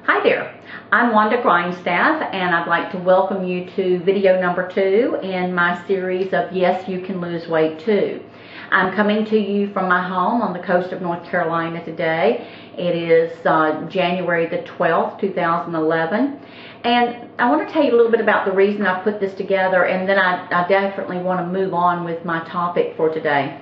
Hi there, I'm Wanda Grindstaff, and I'd like to welcome you to video number 2 in my series of Yes, You Can Lose Weight Too. I'm coming to you from my home on the coast of North Carolina today. It is January the 12th, 2011, and I want to tell you a little bit about the reason I put this together, and then I definitely want to move on with my topic for today.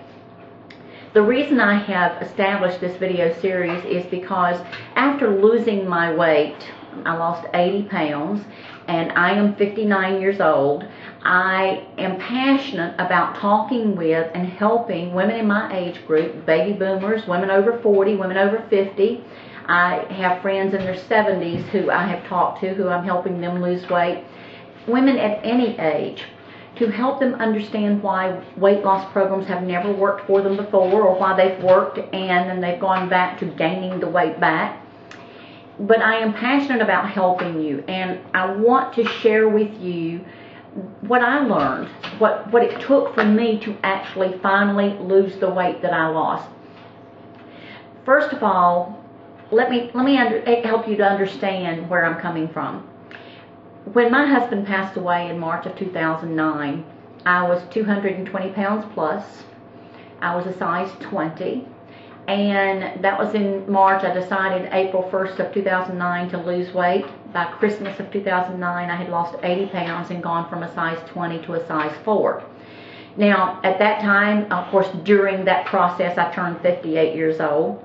The reason I have established this video series is because after losing my weight, I lost 80 pounds, and I am 59 years old. I am passionate about talking with and helping women in my age group, baby boomers, women over 40, women over 50. I have friends in their 70s who I have talked to, who I'm helping them lose weight. Women at any age, to help them understand why weight loss programs have never worked for them before, or why they've worked and then they've gone back to gaining the weight back. But I am passionate about helping you, and I want to share with you what I learned, what it took for me to actually finally lose the weight that I lost. First of all, let me help you to understand where I'm coming from. When my husband passed away in March of 2009, I was 220 pounds plus. I was a size 20, and that was in March. I decided April 1st of 2009 to lose weight. By Christmas of 2009, I had lost 80 pounds and gone from a size 20 to a size 4. Now, at that time, of course, during that process, I turned 58 years old.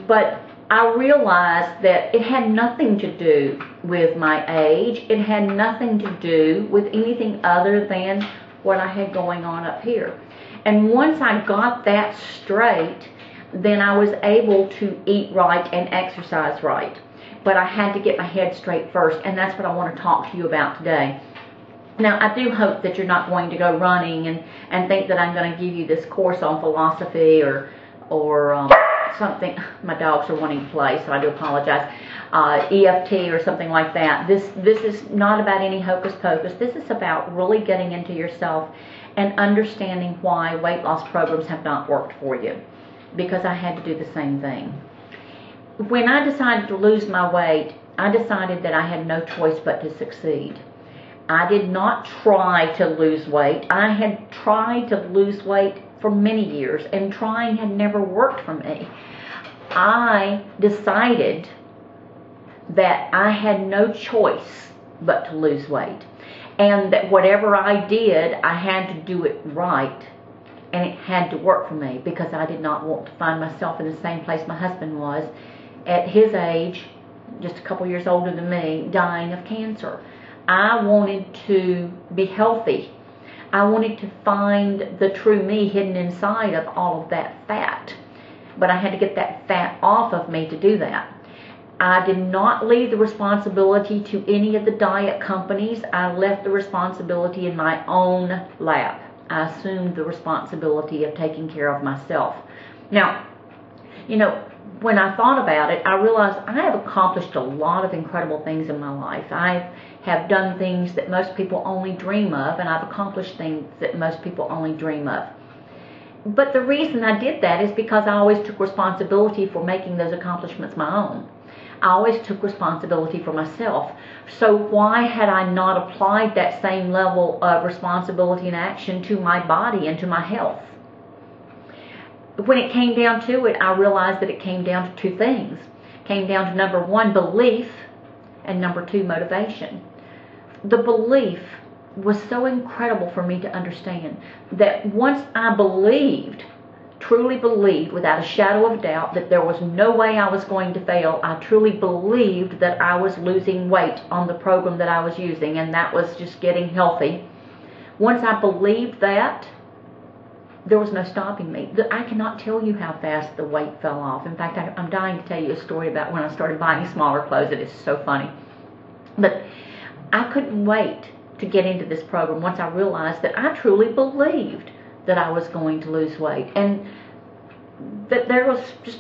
But I realized that it had nothing to do with my age. It had nothing to do with anything other than what I had going on up here. And once I got that straight, then I was able to eat right and exercise right. But I had to get my head straight first, and that's what I want to talk to you about today. Now, I do hope that you're not going to go running and think that I'm going to give you this course on philosophy or something. My dogs are wanting to play, so I do apologize. EFT or something like that. This is not about any hocus pocus. This is about really getting into yourself and understanding why weight loss programs have not worked for you, because I had to do the same thing. When I decided to lose my weight, I decided that I had no choice but to succeed. I did not try to lose weight. I had tried to lose weight for many years, and trying had never worked for me. I decided that I had no choice but to lose weight, and that whatever I did, I had to do it right, and it had to work for me, because I did not want to find myself in the same place my husband was at his age, just a couple years older than me, dying of cancer. I wanted to be healthy. I wanted to find the true me hidden inside of all of that fat. But I had to get that fat off of me to do that. I did not leave the responsibility to any of the diet companies. I left the responsibility in my own lap. I assumed the responsibility of taking care of myself. Now, you know, when I thought about it, I realized I have accomplished a lot of incredible things in my life. I have done things that most people only dream of, and I've accomplished things that most people only dream of. But the reason I did that is because I always took responsibility for making those accomplishments my own. I always took responsibility for myself. So why had I not applied that same level of responsibility and action to my body and to my health? When it came down to it, I realized that it came down to two things. It came down to number 1, belief, and number 2, motivation. The belief was so incredible for me to understand that once I believed, truly believed without a shadow of doubt, that there was no way I was going to fail, I truly believed that I was losing weight on the program that I was using, and that was just getting healthy. Once I believed that, there was no stopping me. I cannot tell you how fast the weight fell off. In fact, I'm dying to tell you a story about when I started buying smaller clothes. It is so funny. But I couldn't wait to get into this program once I realized that I truly believed that I was going to lose weight, and that there was just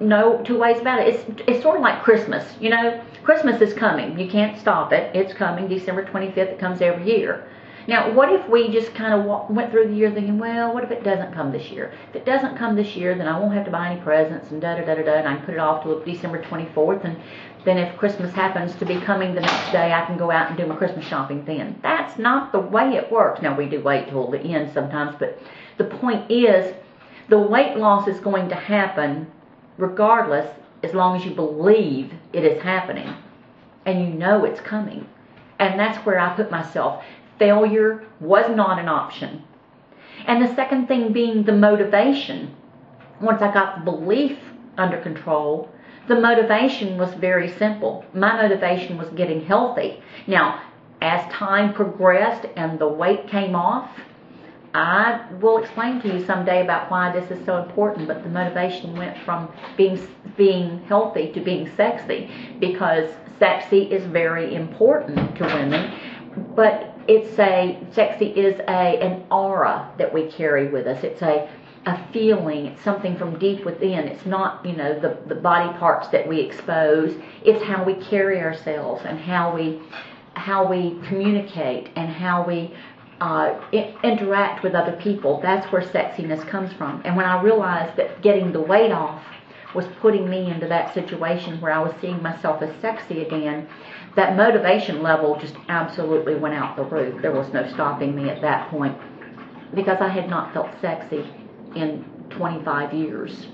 no two ways about it. It's sort of like Christmas. You know, Christmas is coming. You can't stop it. It's coming. December 25th, it comes every year. Now, what if we just kind of went through the year thinking, well, what if it doesn't come this year? If it doesn't come this year, then I won't have to buy any presents and da-da-da-da-da, and I can put it off till December 24th, and then if Christmas happens to be coming the next day, I can go out and do my Christmas shopping then. That's not the way it works. Now, we do wait till the end sometimes, but the point is, the weight loss is going to happen regardless, as long as you believe it is happening and you know it's coming. And that's where I put myself. Failure was not an option. And the second thing being the motivation. Once I got the belief under control, the motivation was very simple. My motivation was getting healthy. Now, as time progressed and the weight came off, I will explain to you someday about why this is so important, but the motivation went from being healthy to being sexy, because sexy is very important to women, but sexy is an aura that we carry with us. It's a feeling, it's something from deep within. It's not, the body parts that we expose. It's how we carry ourselves and how we communicate and how we interact with other people. That's where sexiness comes from. And when I realized that getting the weight off was putting me into that situation where I was seeing myself as sexy again, that motivation level just absolutely went out the roof. There was no stopping me at that point, because I had not felt sexy in 25 years.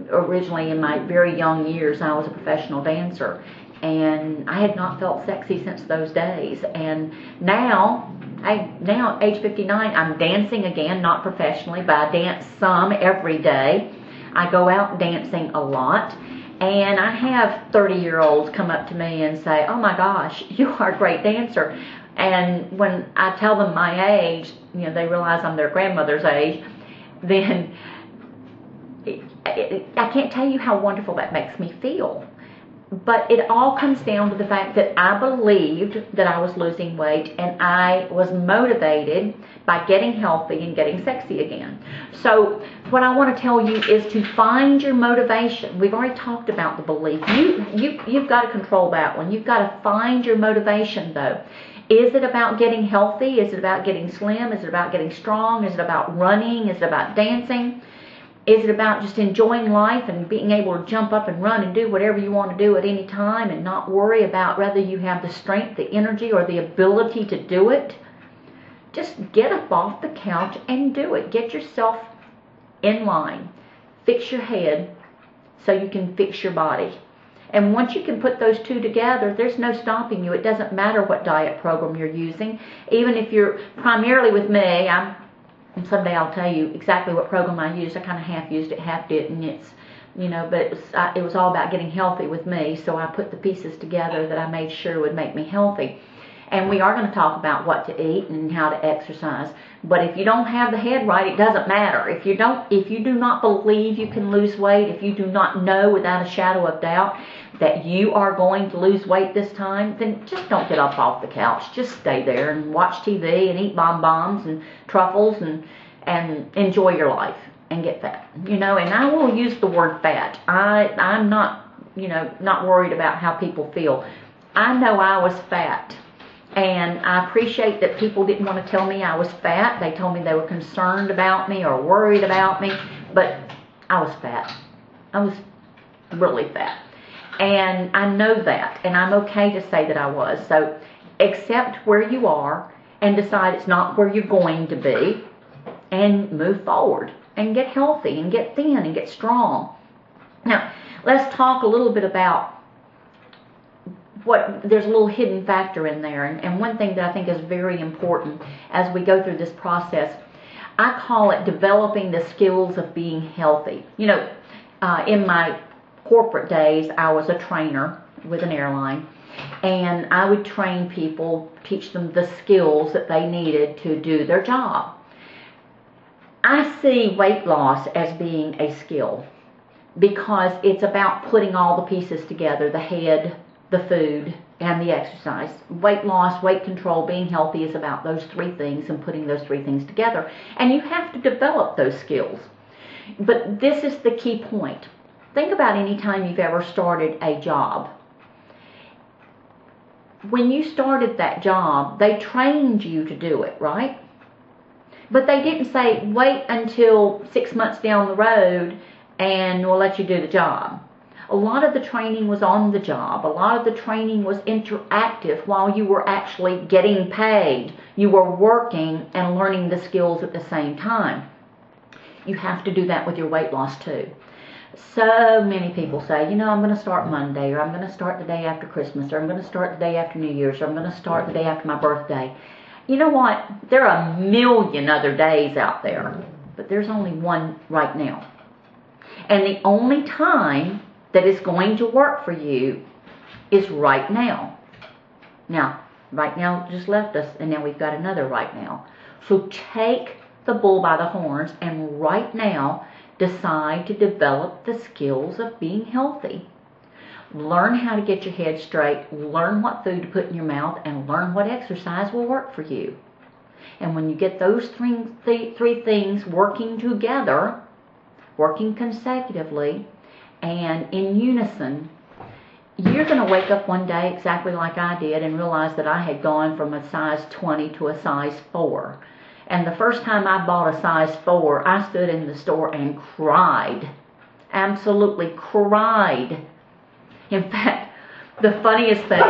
Originally, in my very young years, I was a professional dancer, and I had not felt sexy since those days. And now, age 59, I'm dancing again, not professionally, but I dance some every day. I go out dancing a lot, and I have 30-year-olds come up to me and say, oh my gosh, you are a great dancer. And when I tell them my age, they realize I'm their grandmother's age, then I can't tell you how wonderful that makes me feel. But it all comes down to the fact that I believed that I was losing weight, and I was motivated by getting healthy and getting sexy again. So what I want to tell you is to find your motivation. We've already talked about the belief. You've got to control that one. You've got to find your motivation, though. Is it about getting healthy? Is it about getting slim? Is it about getting strong? Is it about running? Is it about dancing? Is it about just enjoying life and being able to jump up and run and do whatever you want to do at any time and not worry about whether you have the strength, the energy, or the ability to do it? Just get up off the couch and do it. Get yourself in line. Fix your head so you can fix your body. And once you can put those two together, there's no stopping you. It doesn't matter what diet program you're using. Even if you're primarily with me, and someday I'll tell you exactly what program I used. I kind of half used it, half didn't. It's, but it was all about getting healthy with me. So I put the pieces together that I made sure would make me healthy. And we are going to talk about what to eat and how to exercise. But if you don't have the head right, it doesn't matter. If you do not believe you can lose weight, if you do not know without a shadow of doubt that you are going to lose weight this time, then just don't get up off the couch. Just stay there and watch TV and eat bonbons and truffles and enjoy your life and get fat. And I will use the word fat. I'm not, not worried about how people feel. I know I was fat. And I appreciate that people didn't want to tell me I was fat. They told me they were concerned about me or worried about me. But I was fat. I was really fat. And I know that. And I'm okay to say that I was. So accept where you are and decide it's not where you're going to be. And move forward. And get healthy and get thin and get strong. Now, let's talk a little bit about there's a little hidden factor in there, and one thing that I think is very important as we go through this process, I call it developing the skills of being healthy. In my corporate days, I was a trainer with an airline, and I would train people, teach them the skills that they needed to do their job. I see weight loss as being a skill, because it's about putting all the pieces together, the head, the food, and the exercise. Weight loss, weight control, being healthy is about those three things and putting those three things together. And you have to develop those skills. But this is the key point. Think about any time you've ever started a job. when you started that job, they trained you to do it, right? But they didn't say, wait until 6 months down the road and we'll let you do the job. A lot of the training was on the job. A lot of the training was interactive while you were actually getting paid. You were working and learning the skills at the same time. You have to do that with your weight loss too. So many people say, you know, I'm going to start Monday, or I'm going to start the day after Christmas, or I'm going to start the day after New Year's, or I'm going to start the day after my birthday. You know what? There are a million other days out there, but there's only one right now. And the only time that is going to work for you is right now. Now, right now just left us, and now we've got another right now. So take the bull by the horns and right now decide to develop the skills of being healthy. Learn how to get your head straight, learn what food to put in your mouth, and learn what exercise will work for you. And when you get those three things working together, working consecutively, and in unison, you're going to wake up one day exactly like I did and realize that I had gone from a size 20 to a size 4. And the first time I bought a size 4, I stood in the store and cried. Absolutely cried. In fact, the funniest thing,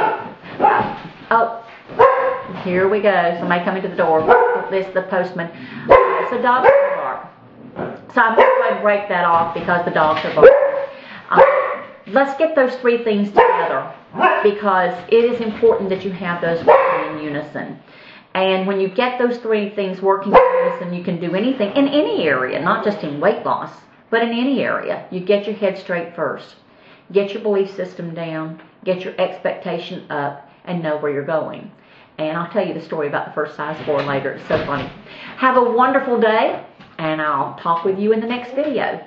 oh, here we go. Somebody coming to the door. This is the postman. It's a dog bark. So I'm going to go and break that off because the dogs are barking. Let's get those three things together because it is important that you have those working in unison. And when you get those three things working in unison, you can do anything in any area, not just in weight loss, but in any area. You get your head straight first. Get your belief system down, get your expectation up, and know where you're going. And I'll tell you the story about the first size 4 later. It's so funny. Have a wonderful day, and I'll talk with you in the next video.